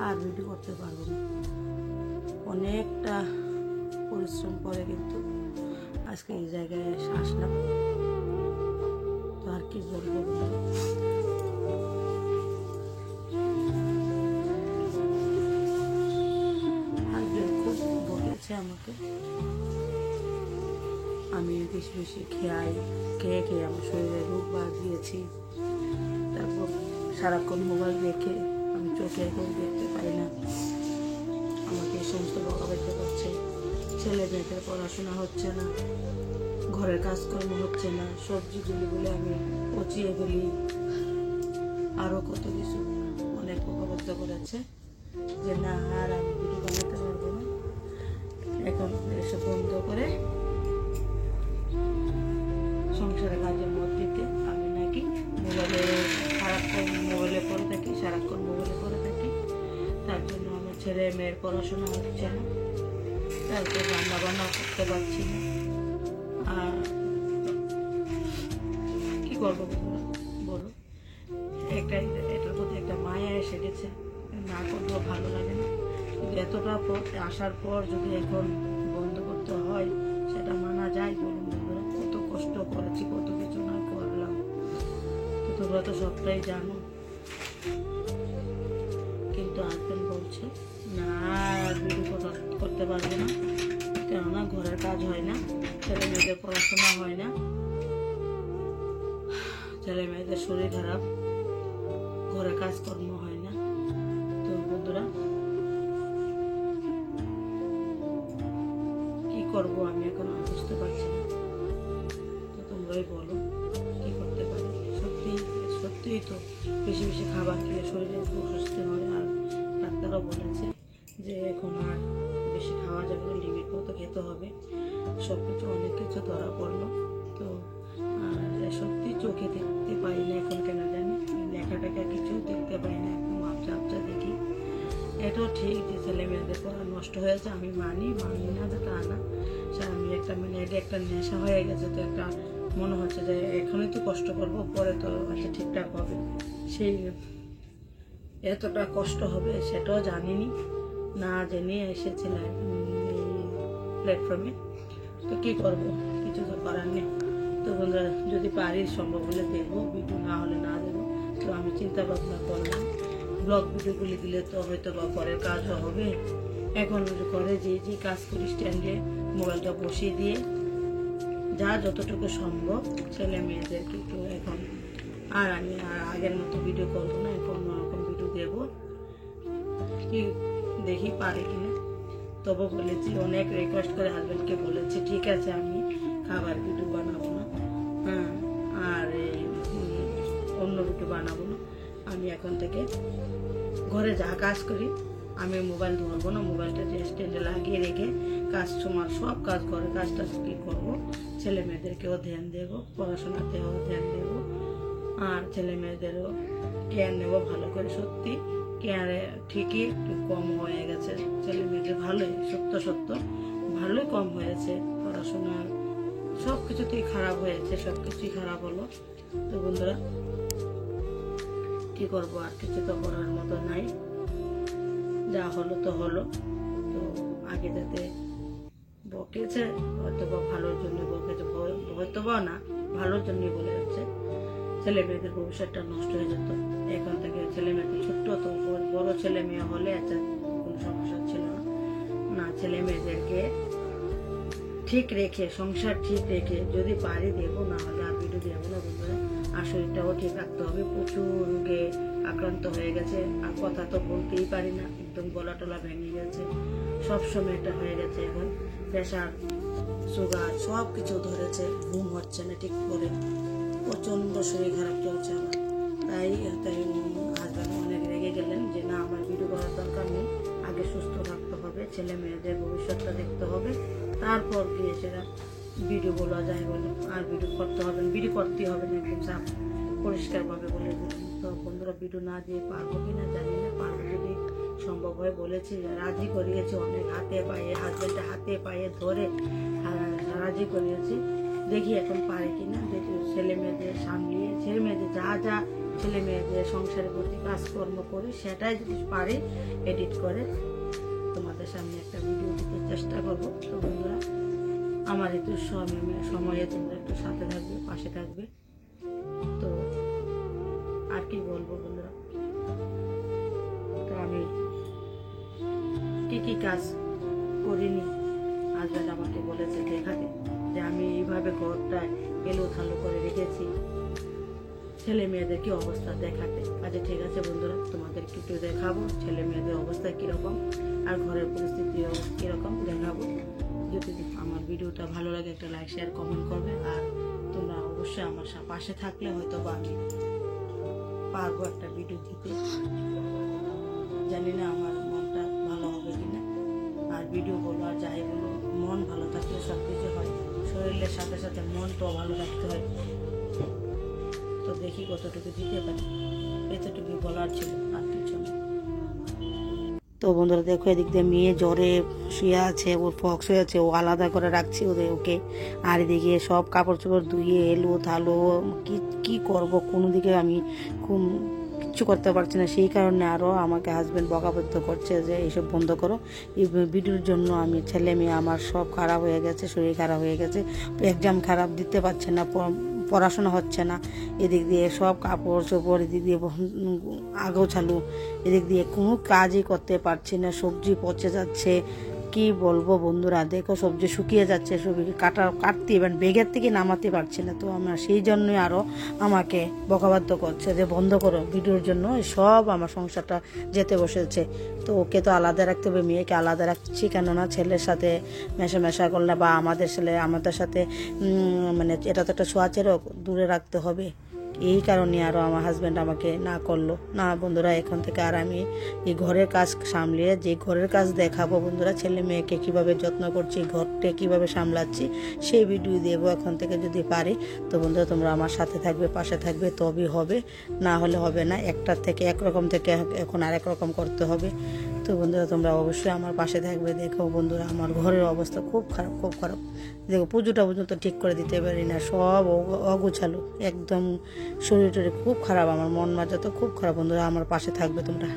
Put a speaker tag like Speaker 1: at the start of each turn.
Speaker 1: আর video করতে পারবো না। অনেকটা পরিশ্রম করে কিন্তু আজকে এই জায়গায় এসে আসলাম। তো আর কি বলবো, হাজবেন্ড খুব বলেছে আমাকে, আমি বেশি বেশি খেয়ে খেয়ে আমার শরীরে রোগ বাড়িয়েছি। তারপর সারাক্ষণ মোবাইল দেখে আমি চোখে এখন দেখতে পাই না, আমাকে এই সমস্ত বকাবাইতে করছে। ছেলে মেয়েদের পড়াশোনা হচ্ছে না, ঘরের কাজকর্ম হচ্ছে না, সবজিগুলি বলে আমি পচিয়ে ফেলি, আরও কত কিছু অনেক বকাবদ্ধ করেছে যে না আর আমি ভিডিও বানাতে পারবো না। এখন এসে বন্ধ করে সংসারে কাজের মধ্যে আমি নাকি সারাক্ষণ মোবাইলে পড়ে থাকি, সারাক্ষণ মোবাইলে পড়ে থাকি। তার জন্য আমার ছেলে মেয়ের পড়াশোনা হচ্ছে না, তারপর রান্না বান্না করতে পারছি না। আর কি করবো বলো, এটার প্রতি একটা মায়া এসে গেছে, না করলেও ভালো লাগে না। কিন্তু এতটা আসার পর যদি এখন বন্ধ করতে হয় সেটা মানা যায়? বলুন বন্ধুরা, কত কষ্ট করেছি, কত কিছু না করলাম, তো তোমরা তো সবটাই জানো। কিন্তু হাজবেন্ড বলছে না ভিডিও করতে পারবো না, কেননা ঘরের কাজ হয় না, ছেলে মেয়েদের পড়াশোনা হয় না, ছেলে মেয়েদের শরীর খারাপ, ঘরে কাজকর্ম হয় না। তো বন্ধুরা কি করব আমি এখন বুঝতে পারছি না। তো তোমরাই বলো কি করতে পারি। সত্যিই তো বেশি বেশি খাবার খেলে শরীরে অস্বস্তি হয়। আর ডাক্তারও বলেছে যে এখন আর বেশি খাওয়া যাবে না, লিমিট মতো খেতে হবে। সব কিছু অনেক কিছু ধরা পড়লো। তো সত্যি চোখে দেখতে পাই না এখন, কেন জানি লেখাটাকে কিছু দেখতে পাই না, একদম আবজা দেখি। এটাও ঠিক যে ছেলে মেয়েদের পড়া নষ্ট হয়েছে, আমি মানি না যে তা না। আমি একটা এটা একটা নেশা হয়ে গেছে। তো একটা মনে হচ্ছে যে এখনই তো কষ্ট করবো, পরে তো আচ্ছা ঠিকঠাক হবে। সেই এতটা কষ্ট হবে সেটাও জানিনি, না জেনে এসেছিলাম এই প্ল্যাটফর্মে। তো কী করবো, কিছু তো করার নেই। তো বন্ধুরা যদি পারি সম্ভব হলে দেখবো, ভিডিও না হলে না দেবো। তো আমি চিন্তা ভাবনা করলাম ব্লগ ভিডিওগুলি দিলে তো হয়তো বা ঘরের কাজও হবে। এখন ঘরে যে কাজ করি স্ট্যান্ডে মোবাইলটা বসিয়ে দিয়ে যা যতটুকু সম্ভব ছেলে মেয়েদেরকে একটু এখন আমি আগের মতো ভিডিও করবো না, এখন অন্যরকম ভিডিও দেবো, কি দেখি পারি কিনা। তবু বলেছি, অনেক রিকোয়েস্ট করে হাজব্যান্ডকে বলেছি ঠিক আছে আমি খাবার ভিডিও বানাবো না, হ্যাঁ, আর অন্য ভিডিও বানাবো না। আমি এখন থেকে ঘরে যা কাজ করি আমি মোবাইল ধরবো না, মোবাইলটা স্ট্যান্ডে লাগিয়ে রেখে কাজ সময় সব কাজ করে কাজটা কি করবো, ছেলে মেয়েদেরকেও ধ্যান দেবো, পড়াশোনাতেও ধ্যান দেবো, আর ছেলে মেয়েদেরও কেয়ার নেবো ভালো করে। সত্যি কেয়ারে ঠিকই একটু কম হয়ে গেছে ছেলে মেয়েদের, ভালোই সত্য ভালোই কম হয়েছে। পড়াশোনার সব কিছুতেই খারাপ হয়েছে, সব কিছুই খারাপ হলো। তো বন্ধুরা কি করবো, আর কিছু তো করার মতো নাই, যা হলো তো হলো। তো আগে যাতে বকেছে হয়তো বা ভালোর জন্য বকেছে, হয়তো বা না ভালোর জন্যই বলে যাচ্ছে, ছেলে মেয়েদের ভবিষ্যৎটা নষ্ট হয়ে যেত। এখন থেকে ছেলে মেয়েদের ছোট্ট তো বড় ছেলে মেয়ে হলে একটা কোনো সমস্যা ছিল না। ছেলে মেয়েদেরকে ঠিক রেখে সংসার ঠিক রেখে যদি পারি দেবো, না হলে আর ভিডিও দেবো না বন্ধুরা। আর শরীরটাও ঠিক রাখতে হবে, প্রচুর রোগে আক্রান্ত হয়ে গেছে, আর কথা তো বলতেই পারি না, একদম গলা টলা ভেঙে গেছে, সবসময় এটা হয়ে গেছে। এখন প্রেশার সুগার সব কিছু ধরেছে, ঘুম হচ্ছে না ঠিক করে, প্রচণ্ড শরীর খারাপ চলছে আমার। তাই হাজব্যান্ড অনেক রেগে গেলেন যে না আমার ভিডিও করার দরকার নেই, আগে সুস্থ থাকতে হবে, ছেলে মেয়েদের ভবিষ্যৎটা দেখতে হবে, তারপর গিয়ে সেটা ভিডিও বলা যায় বলে। আর ভিডিও করতে হবে, ভিডিও করতেই হবে না, একদম সাফ পরিষ্কারভাবে বলে দিলাম। তো বন্ধুরা ভিডিও না দিয়ে পারবো কিনা জানি না, পারবো যদি সম্ভব হয় বলেছি, রাজি করিয়েছি অনেক, হাতে পায়ে হাজব্যান্ডের হাতে পায়ে ধরে রাজি করিয়েছি। দেখি এখন পারে কিনা, দেখি ছেলে মেয়েদের সামলিয়ে ছেলে মেয়েদের ছেলে মেয়েদের সংসারের প্রতি কাজকর্ম করে সেটাই যদি পারি এডিট করে তোমাদের সামনে একটা ভিডিও দিতে চেষ্টা করবো। তো বন্ধুরা আমার একটু সময়ে তোমরা একটু সাথে থাকবে, পাশে থাকবে। তো আর কি বলবো বন্ধুরা, তো আমি কি কাজ করিনি হাজব্যান্ড আমাকে বলেছে দেখাতে, যে আমি এইভাবে ঘরটা এলো থালো করে রেখেছি, ছেলে মেয়েদের কি অবস্থা দেখাতে। আচ্ছা ঠিক আছে বন্ধুরা, তোমাদের একটু দেখাবো ছেলে মেয়েদের অবস্থা কিরকম আর ঘরের পরিস্থিতি কিরকম দেখাবো। যদি আমার ভিডিওটা ভালো লাগে একটা লাইক শেয়ার কমেন্ট করবে, আর তোমরা অবশ্যই আমার পাশে থাকলে হয়তো বা আমি পারবো একটা ভিডিও দিতে। জানি না আমার মনটা ভালো হবে কিনা, আর ভিডিও বলো আর যাই বলো মন ভালো থাকলে সব কিছু হয়, শরীরের সাথে সাথে মনটাও ভালো রাখতে হয়। তো দেখি কতটুকু দিতে পারি, এতটুকু বলার ছিল, আর কিছু না। তো বন্ধুরা দেখো, এদিক দিয়ে মেয়ে জ্বরে শুয়ে আছে, ওর ফক্স হয়ে আছে, ও আলাদা করে রাখছি ওকে। আর এদিকে সব কাপড় চোপড় ধুয়ে এলো থালো, কি করব, কোনো দিকে আমি খুব কিচ্ছু করতে পারছি না। সেই কারণে আরও আমাকে হাজব্যান্ড বকাবদ্ধ করছে যে এইসব বন্ধ করো। এই ভিডিওর জন্য আমি ছেলে মেয়ে আমার সব খারাপ হয়ে গেছে, শরীর খারাপ হয়ে গেছে, এক্সাম খারাপ দিতে পারছে না, পড়াশোনা হচ্ছে না। এদিক দিয়ে সব কাপড় চোপড়, এদিক দিয়ে আগোছালো, এদিক দিয়ে কোনো কাজই করতে পারছি না, সবজি পচে যাচ্ছে। কি বলবো বন্ধুরা, দেখো সবজি শুকিয়ে যাচ্ছে, সবজি কাটতে এবার বেগের থেকে নামাতে পারছি না। তো আমার সেই জন্যই আরও আমাকে বকাবাধ্য করছে যে বন্ধ করো ভিডিওর জন্য, সব আমার সংসারটা যেতে বসেছে। তো ওকে তো আলাদা রাখতে হবে, মেয়েকে আলাদা রাখছি, কেননা ছেলের সাথে মেশা করলে বা আমাদের সাথে মানে এটা তো একটা ছোঁয়াচেরও দূরে রাখতে হবে। এই কারণে আরও আমার হাজব্যান্ড আমাকে না করলো। না বন্ধুরা, এখন থেকে আর আমি এই ঘরের কাজ সামলিয়ে যে ঘরের কাজ দেখাবো বন্ধুরা, ছেলে মেয়েকে কীভাবে যত্ন করছি, ঘরটা কীভাবে সামলাচ্ছি, সেই ভিডিও দেবো এখন থেকে যদি পারি। তো বন্ধুরা তোমরা আমার সাথে থাকবে, পাশে থাকবে, তবেই হবে, না হলে হবে না। একটার থেকে একরকম থেকে এখন আরেক রকম করতে হবে। তো বন্ধুরা তোমরা অবশ্যই আমার পাশে থাকবে। দেখো বন্ধুরা আমার ঘরের অবস্থা খুব খারাপ। দেখো পুজোটা পর্যন্ত ঠিক করে দিতে পারি না, সব অগোছালো, একদম শরীর টরীর খুব খারাপ, আমার মন মাজা তো খুব খারাপ। বন্ধুরা আমার পাশে থাকবে তোমরা।